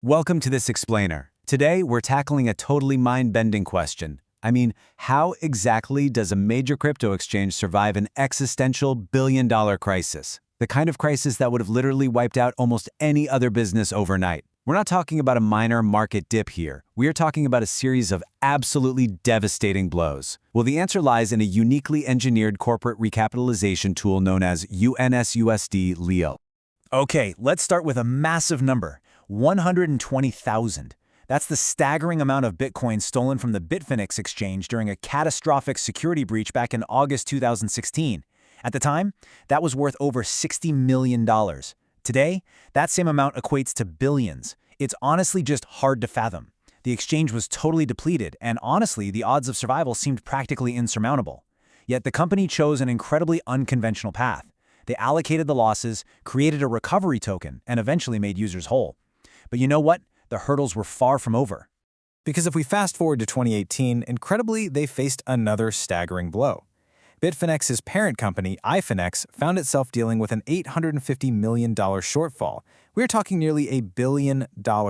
Welcome to this explainer. Today, we're tackling a totally mind-bending question. How exactly does a major crypto exchange survive an existential billion-dollar crisis? The kind of crisis that would have literally wiped out almost any other business overnight. We're not talking about a minor market dip here. We are talking about a series of absolutely devastating blows. Well, the answer lies in a uniquely engineered corporate recapitalization tool known as UNUS SED LEO. Okay, let's start with a massive number. 120,000. That's the staggering amount of Bitcoin stolen from the Bitfinex exchange during a catastrophic security breach back in August 2016. At the time, that was worth over $60 million. Today, that same amount equates to billions. It's honestly just hard to fathom. The exchange was totally depleted, and honestly, the odds of survival seemed practically insurmountable. Yet the company chose an incredibly unconventional path. They allocated the losses, created a recovery token, and eventually made users whole. But you know what? The hurdles were far from over. Because if we fast forward to 2018, incredibly, they faced another staggering blow. Bitfinex's parent company, iFinex, found itself dealing with an $850 million shortfall. We're talking nearly $1 billion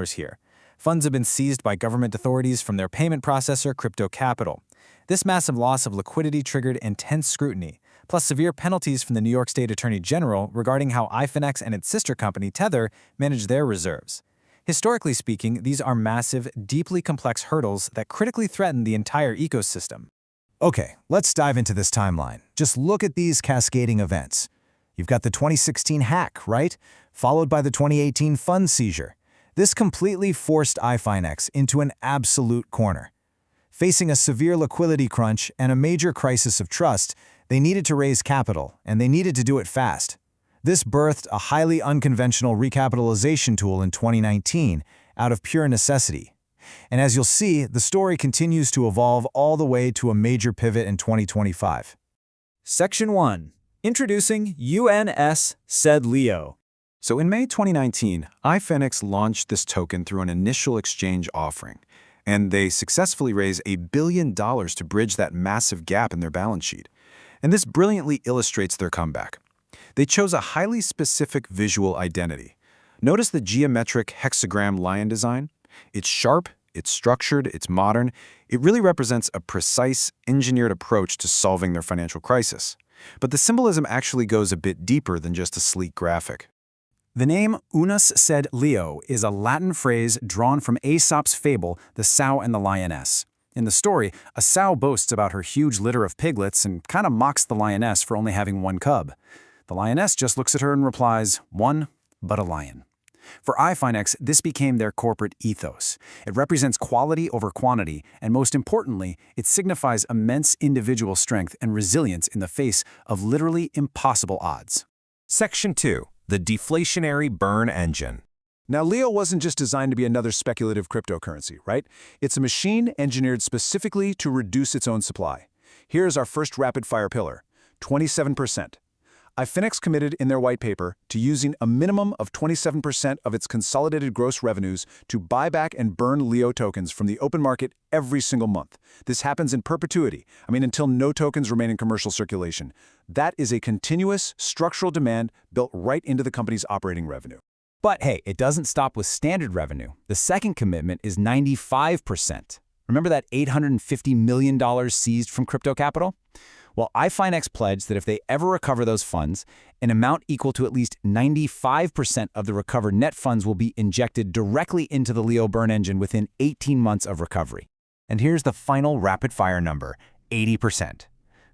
here. Funds have been seized by government authorities from their payment processor, Crypto Capital. This massive loss of liquidity triggered intense scrutiny, plus severe penalties from the New York State Attorney General regarding how iFinex and its sister company, Tether, manage their reserves. Historically speaking, these are massive, deeply complex hurdles that critically threaten the entire ecosystem. Okay, let's dive into this timeline. Just look at these cascading events. You've got the 2016 hack, right? Followed by the 2018 fund seizure. This completely forced iFinex into an absolute corner. Facing a severe liquidity crunch and a major crisis of trust, they needed to raise capital, and they needed to do it fast. This birthed a highly unconventional recapitalization tool in 2019 out of pure necessity. And as you'll see, the story continues to evolve all the way to a major pivot in 2025. Section 1. Introducing UNUS SED LEO. So in May 2019, iFinex launched this token through an initial exchange offering, and they successfully raised $1 billion to bridge that massive gap in their balance sheet. And this brilliantly illustrates their comeback. They chose a highly specific visual identity. Notice the geometric hexagram lion design? It's sharp, it's structured, it's modern. It really represents a precise, engineered approach to solving their financial crisis. But the symbolism actually goes a bit deeper than just a sleek graphic. The name UNUS SED LEO is a Latin phrase drawn from Aesop's fable, The Sow and the Lioness. In the story, a sow boasts about her huge litter of piglets and kind of mocks the lioness for only having one cub. The lioness just looks at her and replies, "One, but a lion." For iFinex, this became their corporate ethos. It represents quality over quantity, and most importantly, it signifies immense individual strength and resilience in the face of literally impossible odds. Section 2. The deflationary burn engine. Now, Leo wasn't just designed to be another speculative cryptocurrency, right? It's a machine engineered specifically to reduce its own supply. Here's our first rapid-fire pillar, 27%. iFinex committed in their white paper to using a minimum of 27% of its consolidated gross revenues to buy back and burn Leo tokens from the open market every single month. This happens in perpetuity, until no tokens remain in commercial circulation. That is a continuous, structural demand built right into the company's operating revenue. But hey, it doesn't stop with standard revenue. The second commitment is 95%. Remember that $850 million seized from Crypto Capital? Well, iFinex pledged that if they ever recover those funds, an amount equal to at least 95% of the recovered net funds will be injected directly into the Leo burn engine within 18 months of recovery. And here's the final rapid-fire number, 80%.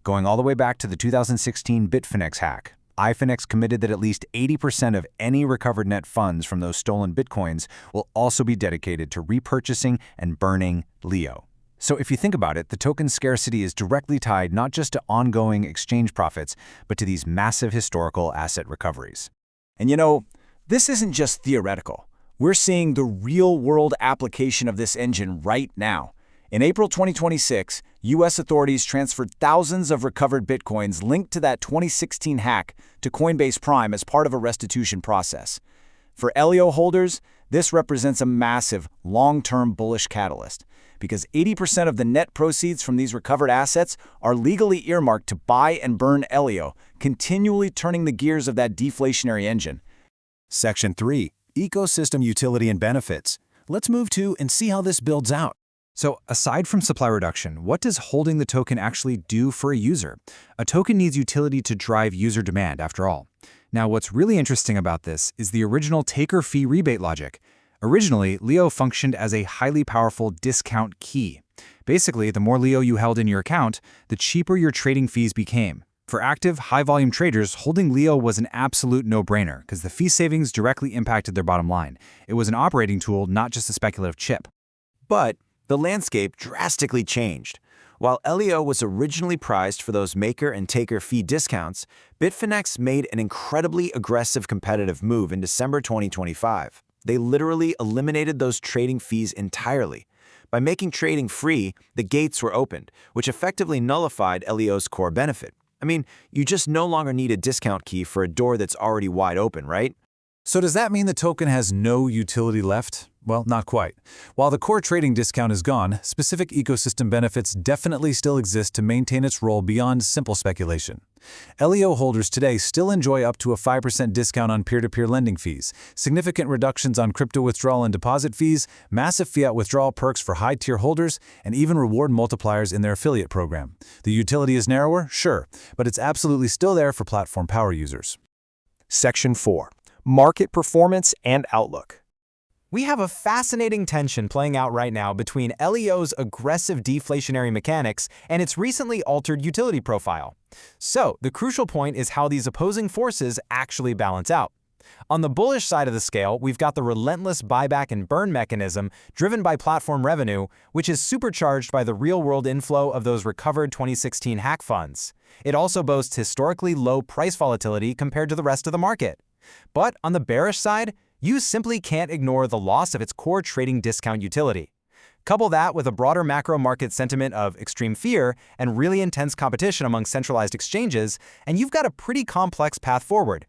Going all the way back to the 2016 Bitfinex hack, iFinex committed that at least 80% of any recovered net funds from those stolen Bitcoins will also be dedicated to repurchasing and burning Leo. So if you think about it, the token scarcity is directly tied not just to ongoing exchange profits, but to these massive historical asset recoveries. And this isn't just theoretical. We're seeing the real-world application of this engine right now. In April 2026, U.S. authorities transferred thousands of recovered Bitcoins linked to that 2016 hack to Coinbase Prime as part of a restitution process. For LEO holders, this represents a massive, long-term bullish catalyst, because 80% of the net proceeds from these recovered assets are legally earmarked to buy and burn LEO, continually turning the gears of that deflationary engine. Section 3. Ecosystem utility and benefits. Let's move to and see how this builds out. So aside from supply reduction, what does holding the token actually do for a user? A token needs utility to drive user demand, after all. Now, what's really interesting about this is the original taker fee rebate logic. Originally, Leo functioned as a highly powerful discount key. Basically, the more Leo you held in your account, the cheaper your trading fees became. For active, high-volume traders, holding Leo was an absolute no-brainer because the fee savings directly impacted their bottom line. It was an operating tool, not just a speculative chip. But the landscape drastically changed. While LEO was originally prized for those maker and taker fee discounts, Bitfinex made an incredibly aggressive competitive move in December 2025. They literally eliminated those trading fees entirely. By making trading free, the gates were opened, which effectively nullified LEO's core benefit. I mean, you just no longer need a discount key for a door that's already wide open, right? So does that mean the token has no utility left? Well, not quite. While the core trading discount is gone, specific ecosystem benefits definitely still exist to maintain its role beyond simple speculation. LEO holders today still enjoy up to a 5% discount on peer-to-peer lending fees, significant reductions on crypto withdrawal and deposit fees, massive fiat withdrawal perks for high-tier holders, and even reward multipliers in their affiliate program. The utility is narrower, sure, but it's absolutely still there for platform power users. Section 4. Market performance and outlook. We have a fascinating tension playing out right now between LEO's aggressive deflationary mechanics and its recently altered utility profile. So, the crucial point is how these opposing forces actually balance out. On the bullish side of the scale, we've got the relentless buyback-and-burn mechanism driven by platform revenue, which is supercharged by the real-world inflow of those recovered 2016 hack funds. It also boasts historically low price volatility compared to the rest of the market. But on the bearish side, you simply can't ignore the loss of its core trading discount utility. Couple that with a broader macro market sentiment of extreme fear and really intense competition among centralized exchanges, and you've got a pretty complex path forward.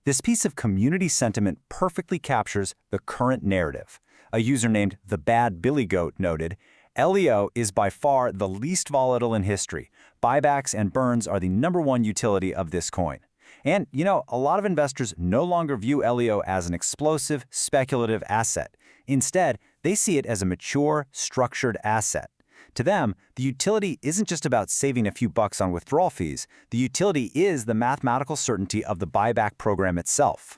This piece of community sentiment perfectly captures the current narrative. A user named The Bad Billy Goat noted, LEO is by far the least volatile in history. Buybacks and burns are the #1 utility of this coin. And, a lot of investors no longer view LEO as an explosive, speculative asset. Instead, they see it as a mature, structured asset. To them, the utility isn't just about saving a few bucks on withdrawal fees. The utility is the mathematical certainty of the buyback program itself.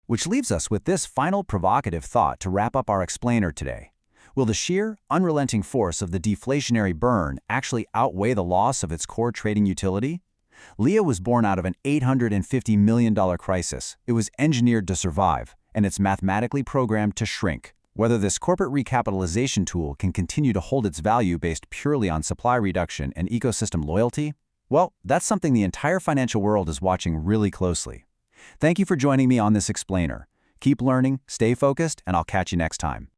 Which leaves us with this final provocative thought to wrap up our explainer today. Will the sheer, unrelenting force of the deflationary burn actually outweigh the loss of its core trading utility? Leo was born out of an $850 million crisis. It was engineered to survive, and it's mathematically programmed to shrink. Whether this corporate recapitalization tool can continue to hold its value based purely on supply reduction and ecosystem loyalty, well, that's something the entire financial world is watching really closely. Thank you for joining me on this explainer. Keep learning, stay focused, and I'll catch you next time.